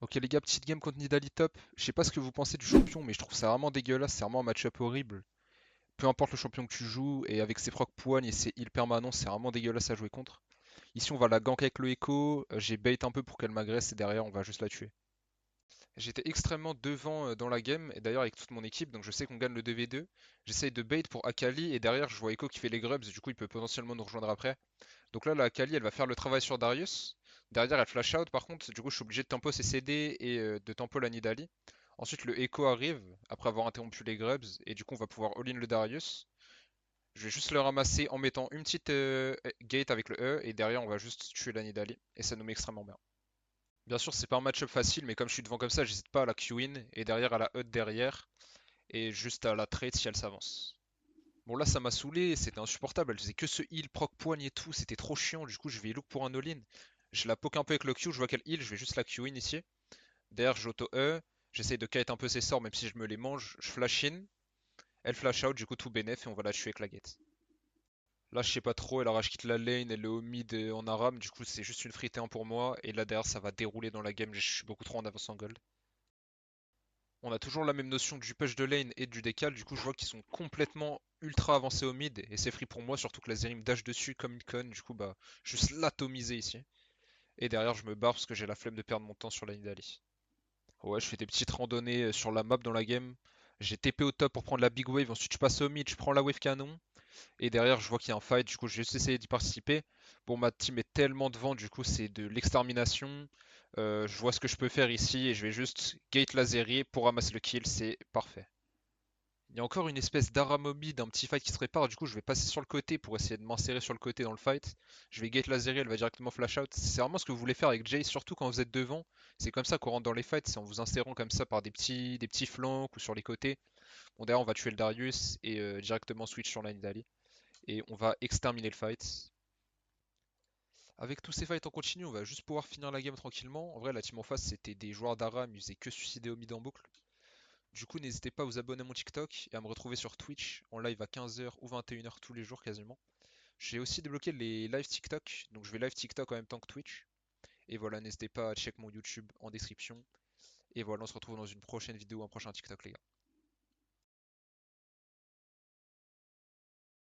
Ok les gars, petite game contre Nidalee top. Je sais pas ce que vous pensez du champion, mais je trouve ça vraiment dégueulasse, c'est vraiment un match-up horrible. Peu importe le champion que tu joues, et avec ses procs poignes et ses heals permanents, c'est vraiment dégueulasse à jouer contre. Ici on va la gank avec le echo, j'ai bait un peu pour qu'elle m'agresse et derrière on va juste la tuer. J'étais extrêmement devant dans la game, et d'ailleurs avec toute mon équipe, donc je sais qu'on gagne le 2v2. J'essaye de bait pour Akali, et derrière je vois Echo qui fait les grubs, du coup il peut potentiellement nous rejoindre après. Donc là, la Akali, elle va faire le travail sur Darius. Derrière, elle flash out. Par contre, du coup, je suis obligé de tempo ses CD et de tempo la Nidalee. Ensuite, le Echo arrive après avoir interrompu les grubs. Et du coup, on va pouvoir all-in le Darius. Je vais juste le ramasser en mettant une petite gate avec le E. Et derrière, on va juste tuer la Nidalee. Et ça nous met extrêmement bien. Bien sûr, c'est pas un match-up facile, mais comme je suis devant comme ça, j'hésite pas à la Q-in. Et derrière, à la HUD derrière. Et juste à la trade si elle s'avance. Bon, là, ça m'a saoulé, c'était insupportable. Elle faisait que ce heal, proc, poigne et tout, c'était trop chiant. Du coup, je vais look pour un all-in. Je la poke un peu avec le Q, je vois qu'elle heal, je vais juste la Q in ici. Derrière, j'auto E, j'essaye de kite un peu ses sorts, même si je me les mange. Je flash in, elle flash out, du coup, tout bénef, et on va la tuer avec la gate. Là, je sais pas trop, elle a rage quitte la lane, elle est au mid en aram, du coup, c'est juste une free T1 pour moi. Et là, derrière, ça va dérouler dans la game, je suis beaucoup trop en avance en gold. On a toujours la même notion du push de lane et du décal, du coup je vois qu'ils sont complètement ultra avancés au mid et c'est free pour moi, surtout que la Zeri me dash dessus comme une conne, du coup bah juste l'atomiser ici. Et derrière je me barre parce que j'ai la flemme de perdre mon temps sur la Nidalee. Ouais, je fais des petites randonnées sur la map dans la game. J'ai TP au top pour prendre la big wave, ensuite je passe au mid, je prends la wave canon. Et derrière je vois qu'il y a un fight, du coup je vais juste essayer d'y participer. Bon ma team est tellement devant, du coup c'est de l'extermination. Je vois ce que je peux faire ici et je vais juste gate la Zeri pour ramasser le kill, c'est parfait. Il y a encore une espèce d'aramobi d'un petit fight qui se prépare, du coup je vais passer sur le côté pour essayer de m'insérer sur le côté dans le fight. Je vais gate la Zeri, elle va directement flash out. C'est vraiment ce que vous voulez faire avec Jay, surtout quand vous êtes devant. C'est comme ça qu'on rentre dans les fights, c'est en vous insérant comme ça par des petits flancs ou sur les côtés. Bon derrière on va tuer le Darius et directement switch sur la Nidalee. Et on va exterminer le fight. Avec tous ces fights en continu, on va juste pouvoir finir la game tranquillement. En vrai la team en face c'était des joueurs d'Aram, ils faisaient que suicider au mid en boucle. Du coup, n'hésitez pas à vous abonner à mon TikTok et à me retrouver sur Twitch en live à 15h ou 21h tous les jours quasiment. J'ai aussi débloqué les live TikTok, donc je vais live TikTok en même temps que Twitch. Et voilà, n'hésitez pas à check mon YouTube en description. Et voilà, on se retrouve dans une prochaine vidéo, un prochain TikTok les gars.